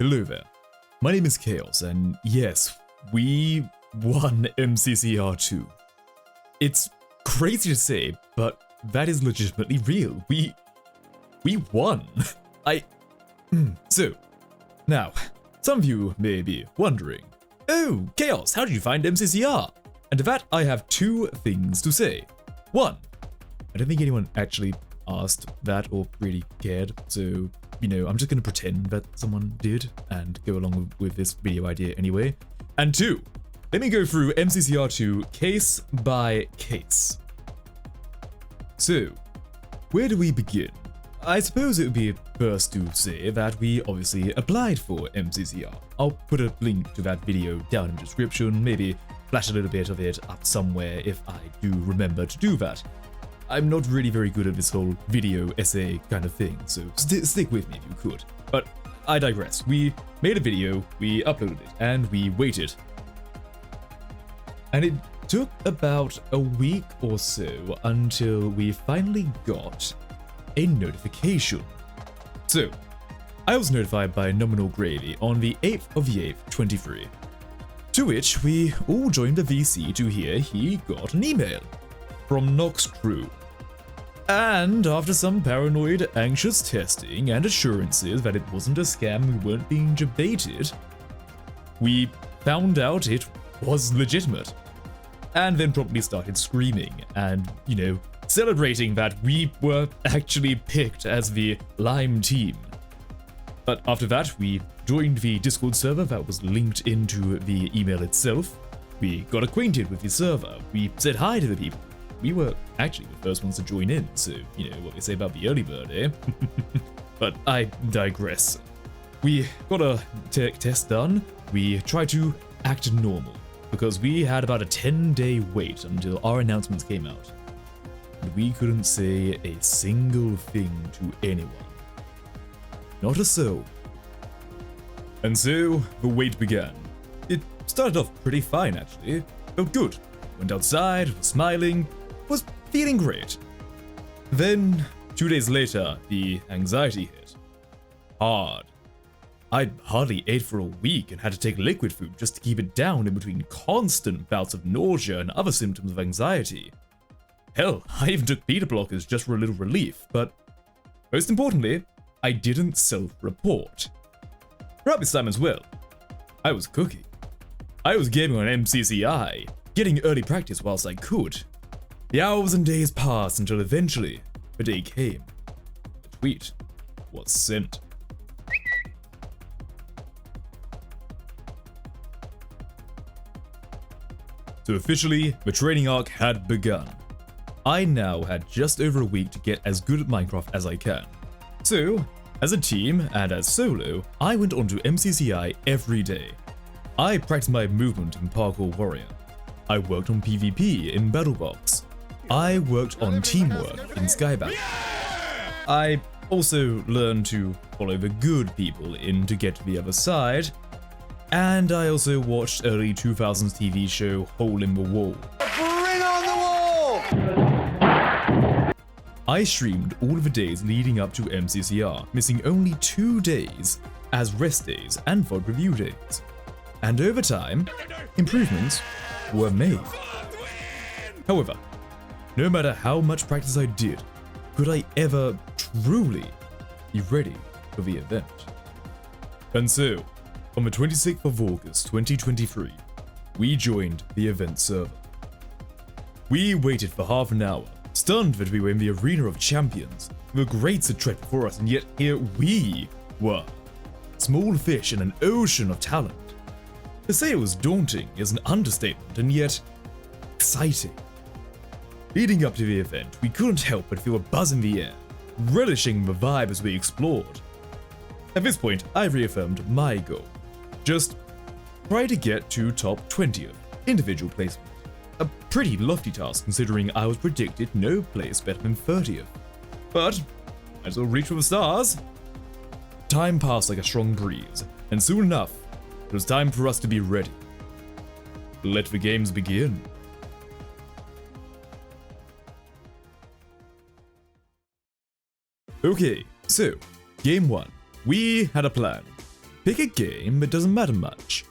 Hello there. My name is Chaos, and yes, we won MCCR2. It's crazy to say, but that is legitimately real. We won. So, now, some of you may be wondering, oh, Chaos, how did you find MCCR? And to that, I have two things to say. One, I don't think anyone actually asked that or really cared, so, I'm just gonna pretend that someone did and go along with this video idea anyway. And two, let me go through MCCR2 case by case. So, where do we begin? I suppose it would be first to say that we obviously applied for MCCR. I'll put a link to that video down in the description, maybe flash a little bit of it up somewhere if I do remember to do that. I'm not really very good at this whole video essay kind of thing, so stick with me if you could. But I digress. We made a video, we uploaded it, and we waited. And it took about a week or so until we finally got a notification. So, I was notified by Nominal Gravy on the 8th of the 8th, 23. To which we all joined the VC to hear he got an email from Nox Crew. And after some paranoid, anxious testing and assurances that it wasn't a scam, we weren't being debated, we found out it was legitimate. And then promptly started screaming and, celebrating that we were actually picked as the Lime team. But after that, we joined the Discord server that was linked into the email itself. We got acquainted with the server. We said hi to the people. We were actually the first ones to join in, so, what they say about the early bird, eh? But I digress. We got a test done. We tried to act normal, because we had about a 10-day wait until our announcements came out. And we couldn't say a single thing to anyone. Not a soul. And so, the wait began. It started off pretty fine, actually. Felt good. Went outside, was smiling, was feeling great. Then, 2 days later, the anxiety hit. Hard. I hardly ate for a week and had to take liquid food just to keep it down in between constant bouts of nausea and other symptoms of anxiety. Hell, I even took beta blockers just for a little relief, but most importantly, I didn't self-report. Throughout this time as well, I was cooking. I was gaming on MCCI, getting early practice whilst I could. The hours and days passed until eventually, the day came. The tweet was sent. So officially, the training arc had begun. I now had just over a week to get as good at Minecraft as I can. So, as a team and as solo, I went onto MCCI every day. I practiced my movement in Parkour Warrior. I worked on PvP in BattleBox. I worked on teamwork in Skybound. I also learned to follow the good people in to get to the other side. And I also watched early 2000s TV show Hole in the Wall. Bring on the wall! I streamed all of the days leading up to MCCR, missing only 2 days as rest days and VOD review days. And over time, improvements were made. However, no matter how much practice I did, could I ever truly be ready for the event? And so, on the 26th of August 2023, we joined the event server. We waited for half an hour, stunned that we were in the arena of champions. The greats had tread before us, and yet here we were. Small fish in an ocean of talent. To say it was daunting is an understatement, and yet exciting. Leading up to the event, we couldn't help but feel a buzz in the air, relishing the vibe as we explored. At this point, I reaffirmed my goal. Just try to get to top 20th, individual placement. A pretty lofty task considering I was predicted no place better than 30th. But, I still reach for the stars. Time passed like a strong breeze, and soon enough, it was time for us to be ready. Let the games begin. Okay, so, game 1. We had a plan. pick a game, it doesn't matter much.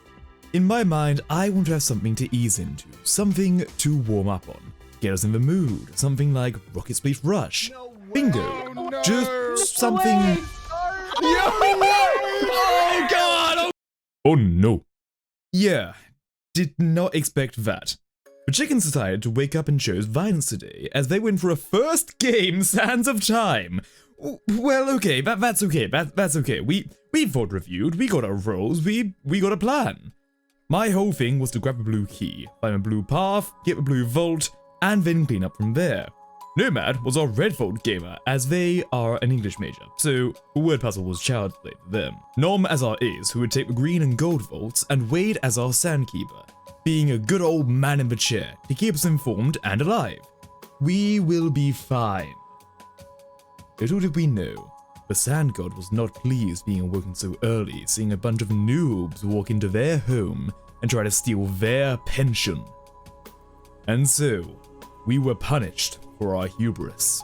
In my mind, I want to have something to ease into, something to warm up on, get us in the mood, something like Rocket Spleef Rush. Bingo. Just something... Oh god! Oh no. Yeah, did not expect that. The chickens decided to wake up and chose violence today as they went for a first game Sands of Time. Well, okay, that's okay, that's okay. We VOD reviewed, we got our roles, we got a plan. My whole thing was to grab a blue key, find a blue path, get a blue vault, and then clean up from there. Nomad was our red vault gamer, as they are an English major, so the word puzzle was child's play for them. Nom as our Ace, who would take the green and gold vaults, and Wade as our sandkeeper, being a good old man in the chair to keep us informed and alive. We will be fine. Little did we know, the sand god was not pleased being awoken so early, seeing a bunch of noobs walk into their home and try to steal their pension. And so, we were punished for our hubris.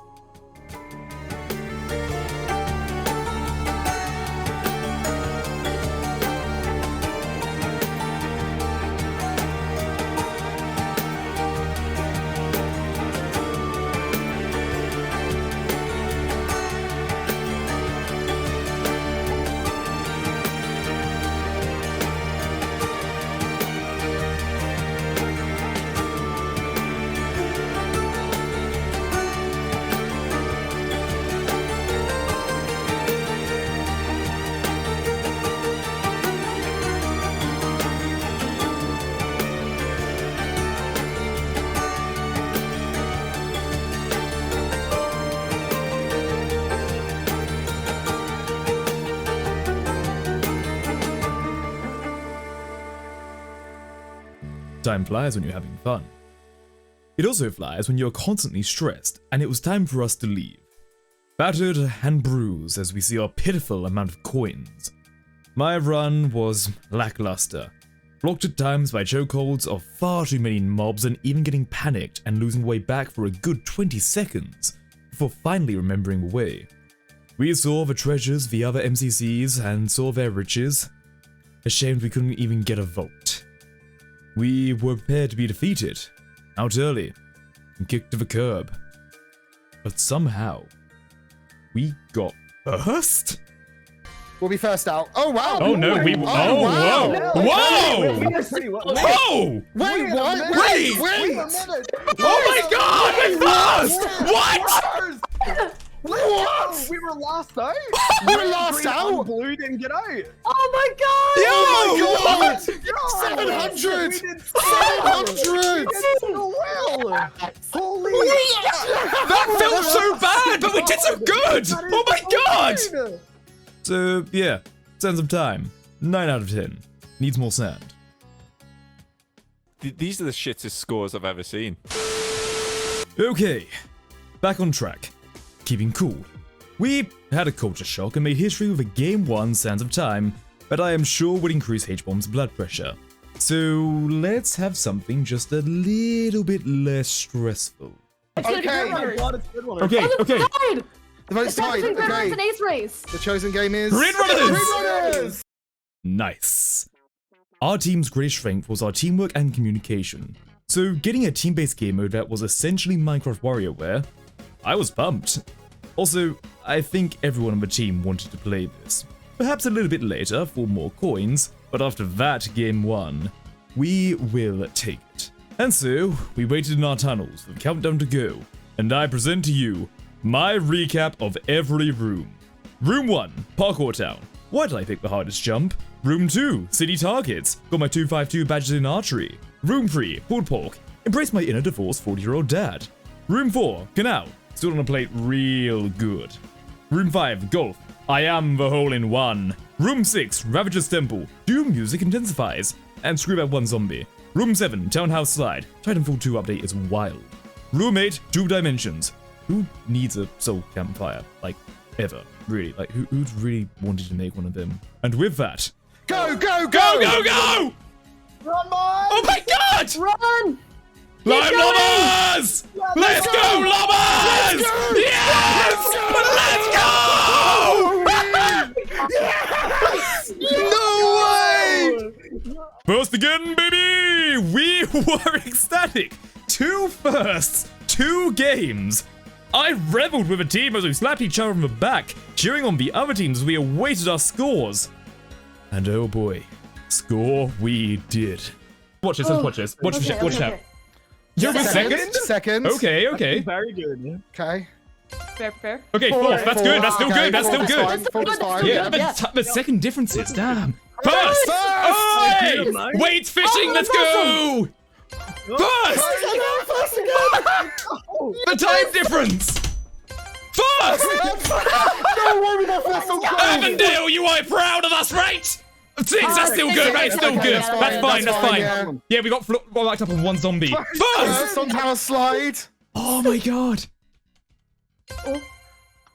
Time flies when you're having fun. It also flies when you're constantly stressed, and it was time for us to leave. Battered and bruised as we see our pitiful amount of coins. My run was lackluster, blocked at times by chokeholds of far too many mobs and even getting panicked and losing way back for a good 20 seconds before finally remembering the way. We saw the treasures the other MCCs and saw their riches. Ashamed we couldn't even get a vault. We were prepared to be defeated, out early, and kicked to the curb. But somehow, we got first? We'll be first out. Oh wow! Oh no, we wow. Whoa! Whoa! Wait, what? Wait! Wait a minute! Oh my god, we're first! What? We were last out. We were last out. Blue didn't get out. Oh my god! Oh my god! Yo, 700! We did 700! We did so well. Holy! That felt so bad, but we did so good! Oh my god! Good. So yeah, Sands of Time, 9 out of 10. Needs more sand. These are the shittest scores I've ever seen. Okay, back on track. Keeping cool. We had a culture shock and made history with a Game 1 Sands of Time that I am sure would increase H-Bomb's blood pressure. So let's have something just a little bit less stressful. Okay. Okay, okay. Tied! The vote's tied. It's Okay. an ace race. The chosen game is Green Runners! Green Runners! Nice. Our team's greatest strength was our teamwork and communication. So getting a team-based game mode that was essentially Minecraft WarioWare, I was pumped. Also, I think everyone on the team wanted to play this. Perhaps a little bit later for more coins, but after that game 1, we will take it. And so, we waited in our tunnels for the countdown to go, and I present to you my recap of every room. Room 1, Parkour Town. Why did I pick the hardest jump? Room 2, City Targets. Got my 252 badges in archery. Room 3, Pulled Pork. Embrace my inner divorced 40-year-old dad. Room 4, Canal. Stood on a plate real good. Room 5, Golf. I am the hole-in-one. Room 6, Ravager's Temple. Doom music intensifies. And screw that one zombie. Room 7, Townhouse Slide. Titanfall 2 update is wild. Room 8, 2 Dimensions. Who needs a soul campfire? Like, ever. Really. Like, who's really wanted to make one of them? And with that... Go, go, Go, go, go! Run, boys! Oh my god! Run! Live Llamas! Let's go, Llamas! Yes! Let's go! Yes! First again, baby! We were ecstatic! 2 firsts, 2 games! I reveled with a team as we slapped each other on the back, cheering on the other teams as we awaited our scores. And oh boy, score we did. Watch this, watch this. Watch this, watch that. You're second? Second. Okay. Very good. Okay. Fair. Okay, fourth. That's good. That's still good. That's still good. Fourth is fine. Yeah, the second differences. Damn. First! Oi! Wade's fishing. Let's go! First! The time difference! First! Avondale, you are proud of us, right? 6, that's still good, right? It's still good. That's fine, that's fine. Yeah, we got locked up on 1 zombie. First! On tower slide. Oh my god.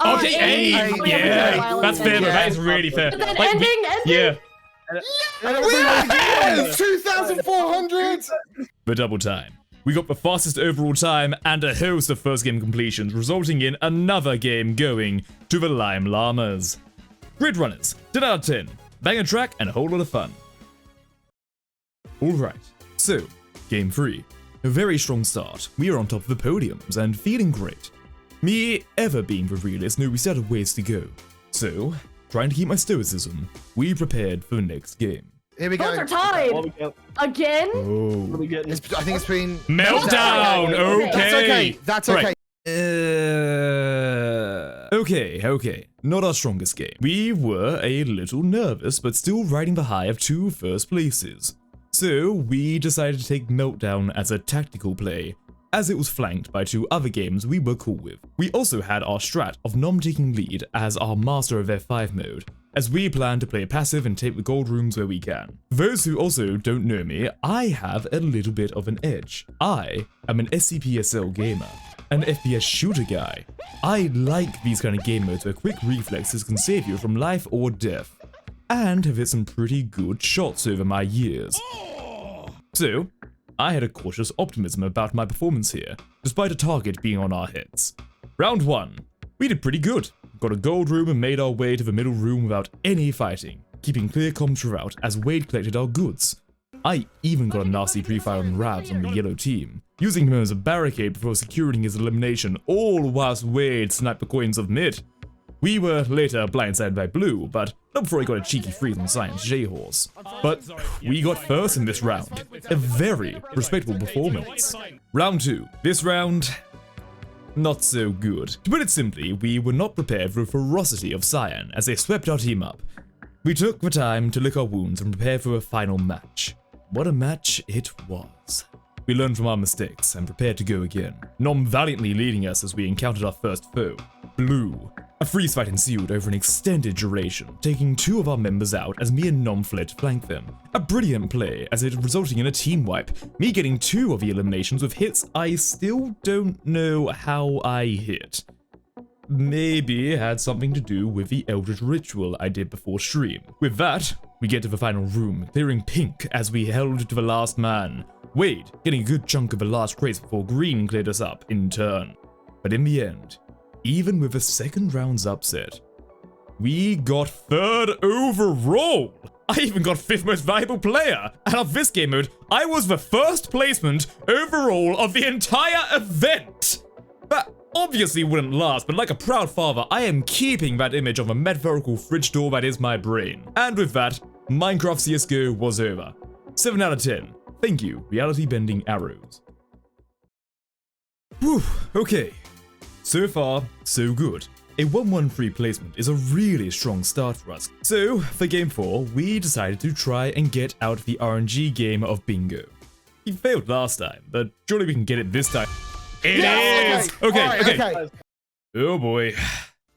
Okay, A. Yeah, that's fair, though. That is really fair. But then ending. Yeah. Yes! 2,400! The double time. We got the fastest overall time and a host of first game completions, resulting in another game going to the Llamas. Grid runners, 10 out of 10. Banger track and a whole lot of fun. Alright, so, game 3. A very strong start. We are on top of the podiums and feeling great. Me, ever being the realist, knew we still had ways to go. So, trying to keep my stoicism, we prepared for the next game. Here we go. Both are tied. Again? Oh. I think it's been... Meltdown! Okay! That's okay. Okay. Not our strongest game. We were a little nervous, but still riding the high of 2 first places. So, we decided to take Meltdown as a tactical play, as it was flanked by 2 other games we were cool with. We also had our strat of Nom taking lead as our master of F5 mode, as we plan to play passive and take the gold rooms where we can. For those who also don't know me, I have a little bit of an edge. I am an SCPSL gamer, an FPS shooter guy. I like these kind of game modes where quick reflexes can save you from life or death, and have hit some pretty good shots over my years. So, I had a cautious optimism about my performance here, despite a target being on our heads. Round 1. We did pretty good. Got a gold room and made our way to the middle room without any fighting, keeping clear comms throughout as Wade collected our goods. I even got a nasty pre-fire on Ravs on the yellow team, using him as a barricade before securing his elimination, all whilst Wade sniped the coins of mid. We were later blindsided by blue, but not before he got a cheeky freeze on Science J-Horse. But we got first in this round. A very respectable performance. Round 2. This round, not so good. To put it simply, we were not prepared for the ferocity of Cyan as they swept our team up. We took the time to lick our wounds and prepare for a final match. What a match it was. We learned from our mistakes and prepared to go again. Nom valiantly leading us as we encountered our first foe, Blue. A freeze fight ensued over an extended duration, taking 2 of our members out as me and Nom fled to flank them. A brilliant play as it resulting in a team wipe, me getting 2 of the eliminations with hits I still don't know how I hit. Maybe it had something to do with the Eldritch ritual I did before stream. With that, we get to the final room, clearing pink as we held to the last man. Wade getting a good chunk of the last crates before green cleared us up in turn. But in the end, even with a second round's upset, we got 3rd overall! I even got 5th most valuable player! And of this game mode, I was the 1st placement overall of the entire event! That obviously wouldn't last, but like a proud father, I am keeping that image of a metaphorical fridge door that is my brain. And with that, Minecraft CSGO was over. 7 out of 10. Thank you, reality bending arrows. Whew, okay. So far, so good. A 1-1-3 placement is a really strong start for us. So, for game 4, we decided to try and get out the RNG game of bingo. We failed last time, but surely we can get it this time. It is! Okay. Oh boy.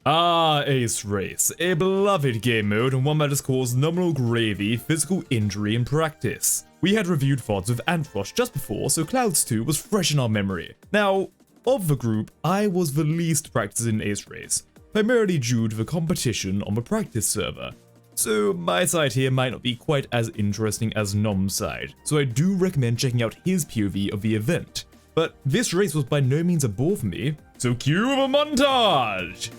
Ace Race, a beloved game mode and one that has caused nominal gravy, physical injury in practice. We had reviewed VODs with Antfrost just before, so Clouds 2 was fresh in our memory. Now, of the group, I was the least practiced in Ace Race, primarily due to the competition on the practice server. So my side here might not be quite as interesting as Nom's side, so I do recommend checking out his POV of the event. But this race was by no means a bore for me, so cue the montage!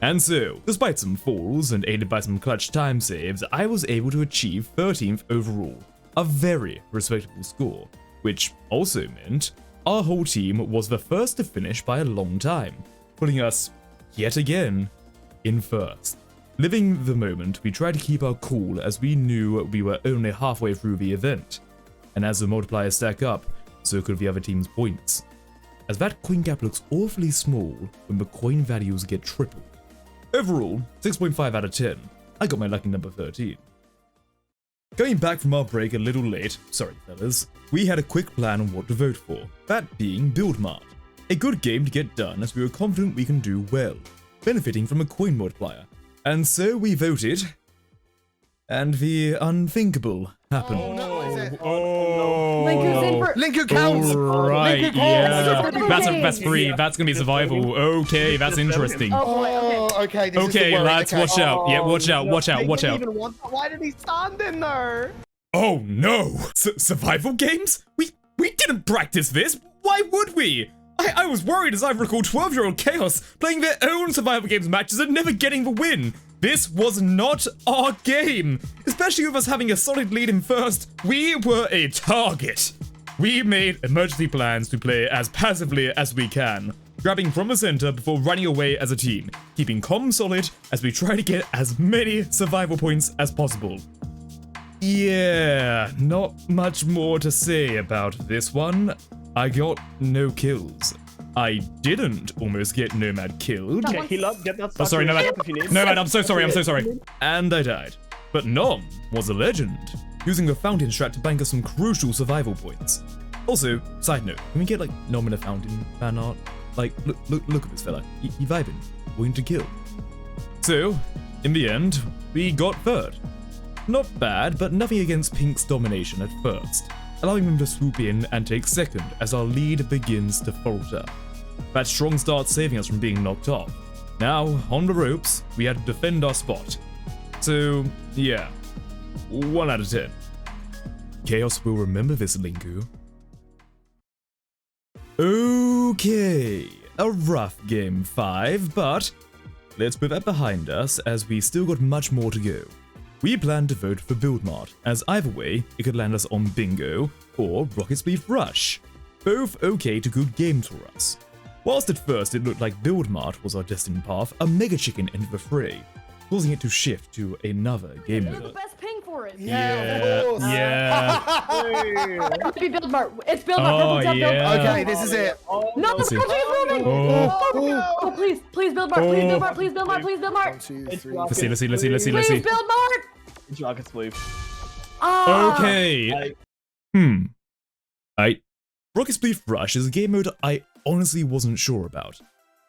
And so, despite some falls and aided by some clutch time saves, I was able to achieve 13th overall, a very respectable score, which also meant our whole team was the first to finish by a long time, putting us, yet again, in first. Living the moment, we tried to keep our cool as we knew we were only halfway through the event, and as the multipliers stack up, so could the other team's points, as that coin gap looks awfully small when the coin values get tripled. Overall, 6.5 out of 10. I got my lucky number 13. Going back from our break a little late, sorry fellas, we had a quick plan on what to vote for, that being Mart. A good game to get done as we were confident we can do well, benefiting from a coin multiplier. And so we voted, and the unthinkable happened. Oh, no, is it? Linku's in for. Linku counts! Right, Linku yeah. counts. That's free. That's gonna be survival. Okay, that's interesting. Oh boy, okay. Oh, okay. This is the Okay, worry. lads, Okay. watch out. Yeah, watch out, watch out, They watch didn't out. even want that. Why did he stand in there? Oh no! Survival games? We didn't practice this. Why would we? I was worried as I recall 12-year-old Chaos playing their own survival games matches and never getting the win. This was not our game. Especially with us having a solid lead in first, we were a target. We made emergency plans to play as passively as we can, grabbing from the center before running away as a team, keeping comms solid as we try to get as many survival points as possible. Yeah, not much more to say about this one. I got no kills. I didn't almost get Nomad killed. That Okay, one's- heal up, get that Oh, sorry, stuff Nomad. if you need. Nomad, I'm so sorry, I'm so sorry. And I died. But Nom was a legend, using the fountain strat to bank us some crucial survival points. Also, side note, can we get like Nom in a fountain fan art? Like, look at this fella. He vibing, waiting to kill. So, in the end, we got third. Not bad, but nothing against Pink's domination at first, allowing them to swoop in and take second as our lead begins to falter. That strong start saving us from being knocked off. Now, on the ropes, we had to defend our spot. So, yeah, 1 out of 10. Chaos will remember this, Linku. Okay, a rough game 5, but let's put that behind us as we still got much more to go. We planned to vote for Mart, as either way, it could land us on Bingo or Rocket Spleef Rush. Both okay to good games for us. Whilst at first it looked like Mart was our destined path, a Mega Chicken entered the fray, causing it to shift to another game You're the mode. best ping for it. Yeah, of course. Yeah. It's be Mart. It's Mart. Oh, Purple tab, yeah. Okay, this is it. No, Let's see. please, Oh. please, Mart. Please, Mart. Please, Mart. Please, Mart. 1, 2, It's 3. rough. Let's see. Please, Mart. Rocket Spleef. Ah. Okay. Rocket Spleef Rush is a game mode I honestly wasn't sure about.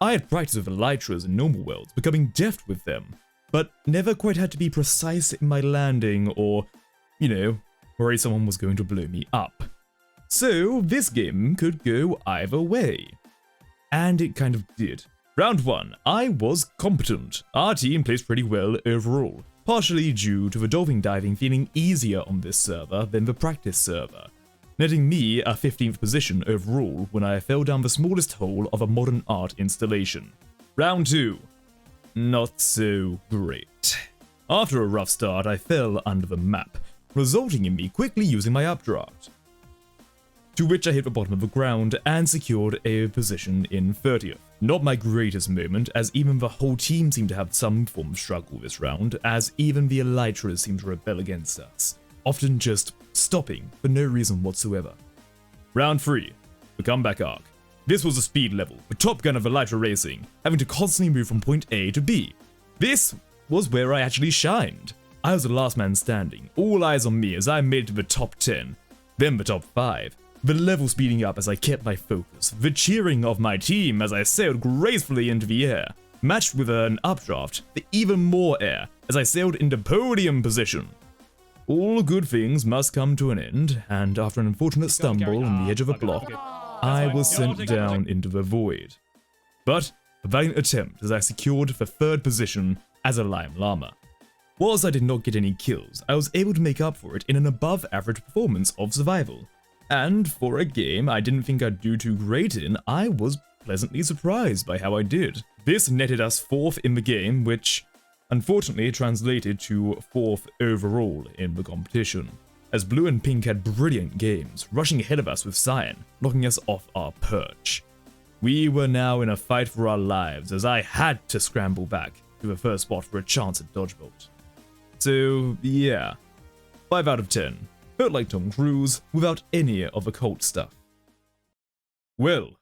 I had practiced with Elytras in normal worlds, becoming deft with them, but never quite had to be precise in my landing or, you know, worry someone was going to blow me up. So this game could go either way. And it kind of did. Round 1, I was competent. Our team plays pretty well overall, partially due to the dolphin diving feeling easier on this server than the practice server, netting me a 15th position overall when I fell down the smallest hole of a modern art installation. Round 2, not so great. After a rough start, I fell under the map, resulting in me quickly using my updraft, to which I hit the bottom of the ground and secured a position in 30th. Not my greatest moment, as even the whole team seemed to have some form of struggle this round, as even the Elytras seemed to rebel against us, often just stopping for no reason whatsoever. Round 3, the comeback arc. This was a speed level, the top gun of Elytra racing, having to constantly move from point A to B. This was where I actually shined. I was the last man standing, all eyes on me as I made it to the top 10, then the top 5. The level speeding up as I kept my focus, the cheering of my team as I sailed gracefully into the air, matched with an updraft, the even more air as I sailed into podium position. All good things must come to an end, and after an unfortunate stumble on the edge of a block, I was sent down into the void. But a valiant attempt as I secured the 3rd position as a Llama. Whilst I did not get any kills, I was able to make up for it in an above average performance of survival. And for a game I didn't think I'd do too great in, I was pleasantly surprised by how I did. This netted us 4th in the game, which unfortunately translated to 4th overall in the competition, as blue and pink had brilliant games, rushing ahead of us with cyan, knocking us off our perch. We were now in a fight for our lives, as I had to scramble back to the first spot for a chance at DodgeBolt. So yeah, 5 out of 10. Felt like Tom Cruise without any of the cult stuff. Well,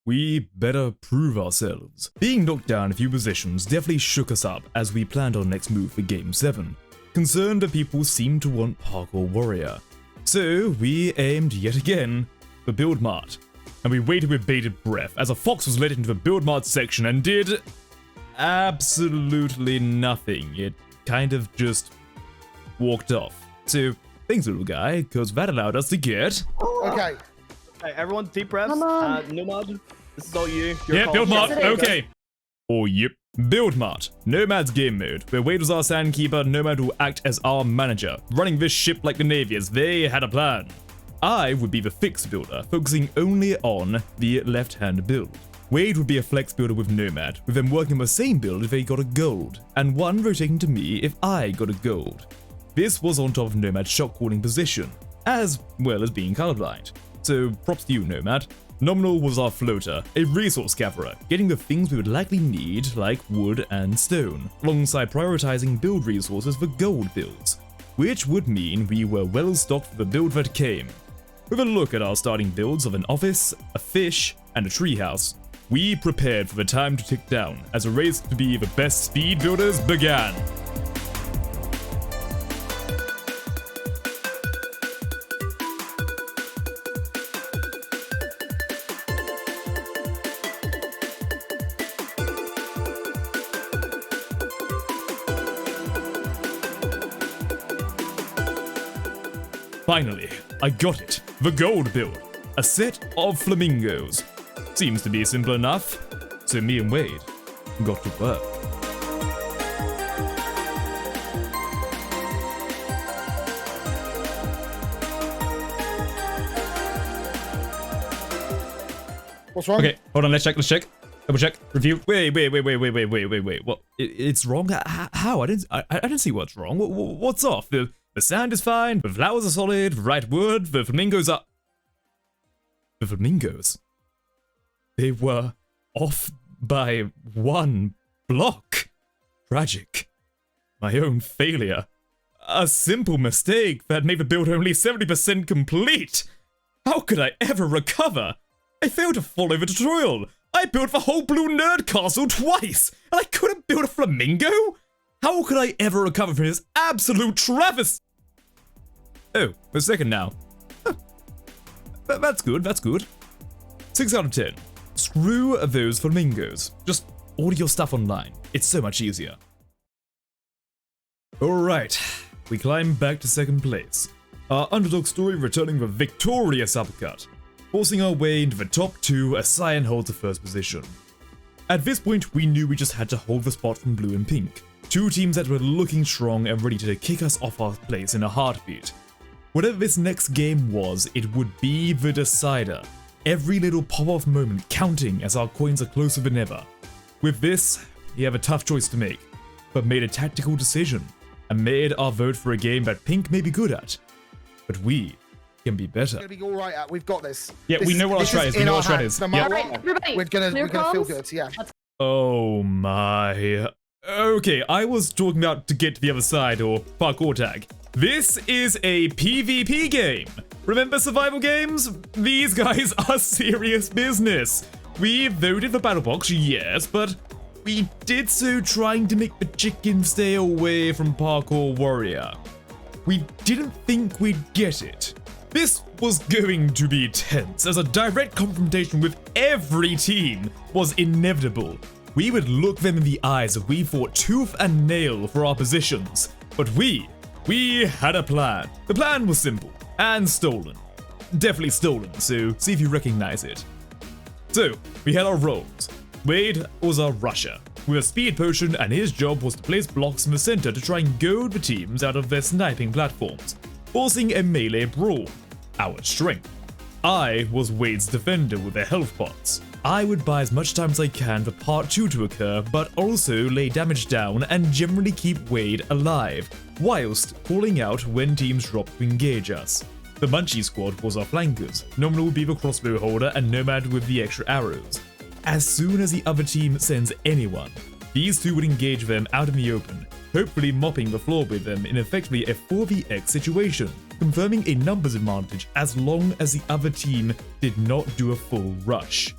we better prove ourselves. Being knocked down a few positions definitely shook us up as we planned our next move for Game 7. Concerned that people seemed to want Parkour Warrior. So we aimed yet again for Build Mart. And we waited with bated breath as a fox was led into the Build Mart section and did absolutely nothing. It kind of just walked off. So thanks, little guy, because that allowed us to get... Okay. Okay, everyone, deep breaths. Come on. Nomad, this is all you. Yeah, Build Mart, Yes, it is. okay. Oh, yep. Build Mart, Nomad's game mode, where Wade was our sandkeeper, Nomad will act as our manager, running this ship like the Navy as they had a plan. I would be the fix builder, focusing only on the left-hand build. Wade would be a flex builder with Nomad, with them working on the same build if they got a gold, and one rotating to me if I got a gold. This was on top of Nomad's shot calling position, as well as being colorblind. So props to you, Nomad. Nominal was our floater, a resource gatherer, getting the things we would likely need like wood and stone, alongside prioritizing build resources for gold builds, which would mean we were well stocked for the build that came. With a look at our starting builds of an office, a fish, and a treehouse, we prepared for the time to tick down as a race to be the best speed builders began. Finally, I got it. The gold build. A set of flamingos. Seems to be simple enough. So me and Wade got to work. What's wrong? Okay, hold on, let's check. Double check, review. Wait. What? It's wrong? How? I didn't see what's wrong. What's off? The sand is fine, the flowers are solid, the right wood, the flamingos are... The flamingos? They were off by 1 block. Tragic. My own failure. A simple mistake that made the build only 70% complete. How could I ever recover? I failed to follow the tutorial. I built the whole blue nerd castle twice, and I couldn't build a flamingo? How could I ever recover from this absolute travesty? Oh, a second now. Huh. That's good. 6 out of 10. Screw those flamingos. Just order your stuff online. It's so much easier. Alright, we climb back to second place. Our underdog story returning with victorious uppercut. Forcing our way into the top 2 as Cyan holds the first position. At this point, we knew we just had to hold the spot from blue and pink. 2 teams that were looking strong and ready to kick us off our place in a heartbeat. Whatever this next game was, it would be the decider. Every little pop-off moment counting as our coins are closer than ever. With this, we have a tough choice to make, but made a tactical decision and made our vote for a game that pink may be good at, but we can be better. We're gonna be all right at. We've got this. Yeah, we know what our strat is. We know what our strat is. No Yep. matter Alright, what, everybody. we're gonna feel comms. good. Yeah. Oh my. Okay, I was talking about to get to the other side or Parkour Tag. This is a PvP game. Remember survival games? These guys are serious business. We voted for BattleBox, yes, but we did so trying to make the chicken stay away from Parkour Warrior. We didn't think we'd get it. This was going to be tense, as a direct confrontation with every team was inevitable. We would look them in the eyes if we fought tooth and nail for our positions. But we had a plan. The plan was simple and stolen. Definitely stolen, so see if you recognize it. So, we had our roles. Wade was our rusher, with a speed potion, and his job was to place blocks in the center to try and goad the teams out of their sniping platforms, forcing a melee brawl. Our strength. I was Wade's defender with the health pots. I would buy as much time as I can for part 2 to occur, but also lay damage down and generally keep Wade alive, whilst calling out when teams drop to engage us. The Munchie squad was our flankers, Nominal would be the crossbow holder and Nomad with the extra arrows. As soon as the other team sends anyone, these two would engage them out in the open, hopefully mopping the floor with them in effectively a 4vx situation, confirming a numbers advantage as long as the other team did not do a full rush,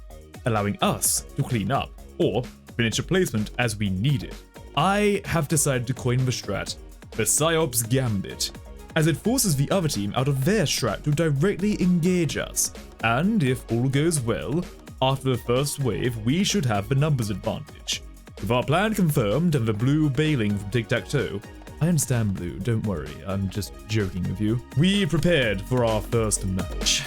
allowing us to clean up, or finish a placement as we needed. I have decided to coin the strat, the Psyops Gambit, as it forces the other team out of their strat to directly engage us, and if all goes well, after the first wave we should have the numbers advantage. With our plan confirmed and the blue bailing from Tic-Tac-Toe, I understand Blue, don't worry, I'm just joking with you. We prepared for our first match.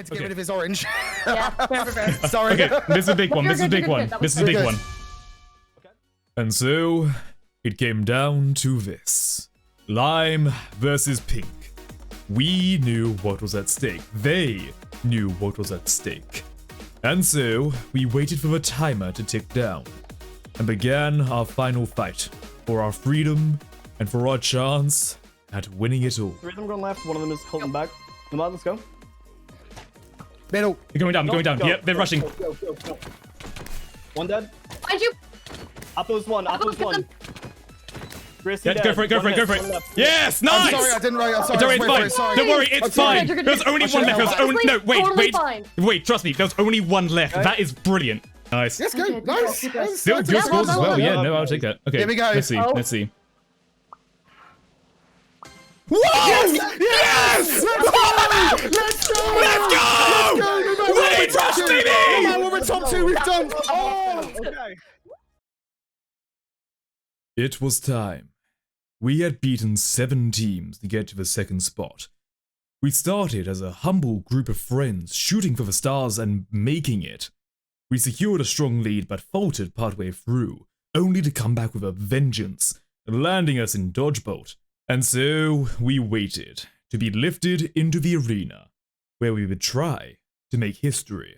To get rid of his orange. Yeah, fair. Sorry. Okay, this is a big one, You're this is a good, big you're one, good. this is a big You're one. good. And so, it came down to this. Lime versus Pink. We knew what was at stake. They knew what was at stake. And so, we waited for the timer to tick down, and began our final fight for our freedom and for our chance at winning it all. 3 of them going left, 1 of them is holding back. Come on, let's go. Middle. They're going down, Go, going down. go, Yep, they're go, rushing. Go. 1 dead. Find you. Apple's 1, Apple's 1. Gracie Yeah, dead. go for it, go for it, go for One it. left. Yes, I'm nice! sorry, I didn't write. I'm sorry. Don't worry, Wait it's for fine. it, sorry. Don't worry, it's I'm fine. sorry. You're good, There's you're only good. one left. Honestly, There's only no. Wait, totally wait, fine. wait. Trust me. There's only one left. Okay. That is brilliant. Nice. Yes, go. Okay, Nice. keep going. Still good Yeah, scores as well. well Yeah, done. no, I'll take that. Okay, Here we go. Let's see. Oh. Let's see. Whoa! Yes! Let's go! Let's go! Wait, trust me! No matter what we're top 2, we've done. Oh! Okay. It was time. We had beaten 7 teams to get to the second spot. We started as a humble group of friends shooting for the stars and making it. We secured a strong lead but faltered partway through, only to come back with a vengeance, landing us in DodgeBolt. And so we waited to be lifted into the arena, where we would try to make history.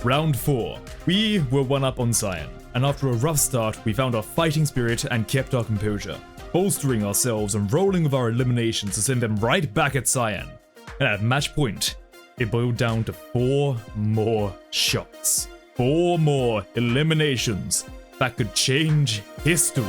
Round 4. We were one up on Cyan, and after a rough start, we found our fighting spirit and kept our composure, bolstering ourselves and rolling with our eliminations to send them right back at Cyan. And at match point, it boiled down to 4 more shots. 4 more eliminations that could change history.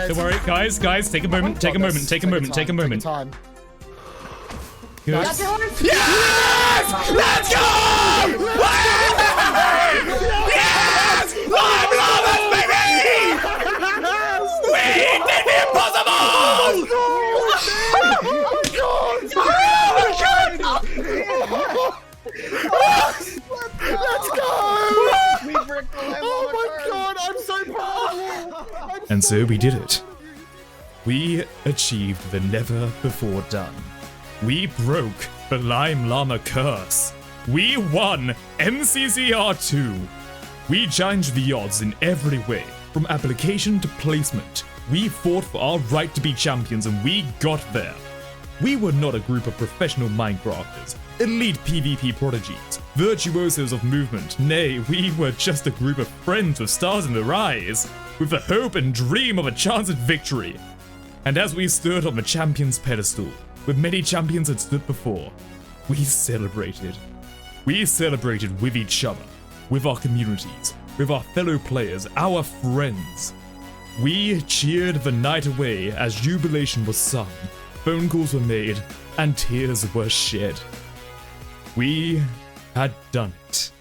Don't worry, guys, take a moment, take a moment, take a moment, take a moment. Time. Good. Got your horse? Yes! Let's go! Yes! Live Llamas, baby! We did the impossible! Let's go! We bricked the level. Oh my god, I'm so proud of you! And so we did it. We achieved the never before done. We broke the Llama curse. We won MCCR2. We challenged the odds in every way, from application to placement. We fought for our right to be champions and we got there. We were not a group of professional Minecrafters, elite PvP prodigies, virtuosos of movement. Nay, we were just a group of friends with stars in their eyes, with the hope and dream of a chance at victory. And as we stood on the champion's pedestal, with many champions had stood before, we celebrated. We celebrated with each other, with our communities, with our fellow players, our friends. We cheered the night away as jubilation was sung, phone calls were made, and tears were shed. We had done it.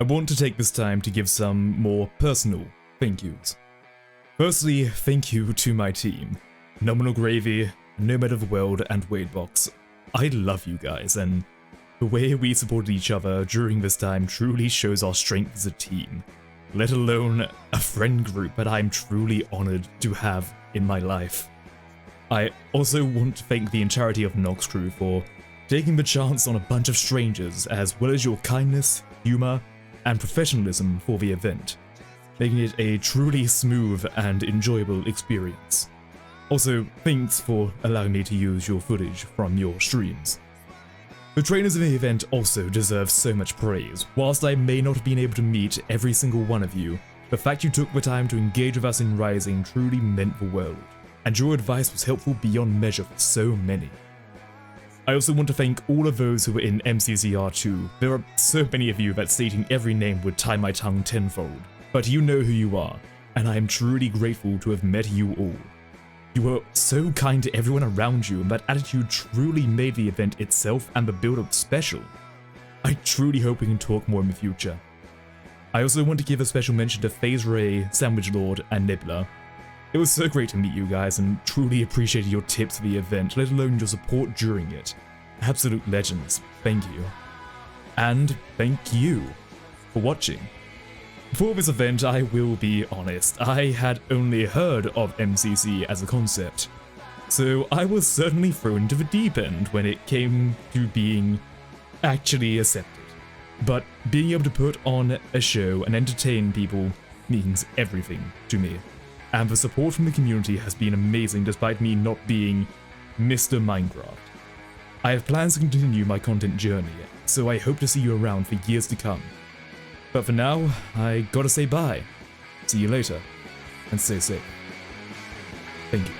I want to take this time to give some more personal thank yous. Firstly, thank you to my team, Nominal Gravy, Nomad of the World, and Wadebox. I love you guys, and the way we supported each other during this time truly shows our strength as a team, let alone a friend group that I'm truly honored to have in my life. I also want to thank the entirety of Nox Crew for taking the chance on a bunch of strangers, as well as your kindness, humor, and professionalism for the event, making it a truly smooth and enjoyable experience. Also, thanks for allowing me to use your footage from your streams. The trainers in the event also deserve so much praise. Whilst I may not have been able to meet every single one of you, the fact you took the time to engage with us in Rising truly meant the world, and your advice was helpful beyond measure for so many. I also want to thank all of those who were in MCCR2. There are so many of you that stating every name would tie my tongue tenfold, but you know who you are, and I am truly grateful to have met you all. You were so kind to everyone around you, and that attitude truly made the event itself and the build-up special. I truly hope we can talk more in the future. I also want to give a special mention to FaZe Ray, Sandwich Lord, and Nibbler. It was so great to meet you guys, and truly appreciated your tips for the event, let alone your support during it. Absolute legends, thank you. And thank you for watching. For this event, I will be honest, I had only heard of MCC as a concept, so I was certainly thrown into the deep end when it came to being actually accepted. But being able to put on a show and entertain people means everything to me, and the support from the community has been amazing despite me not being Mr. Minecraft. I have plans to continue my content journey, so I hope to see you around for years to come. But for now, I gotta say bye. See you later, and stay safe. Thank you.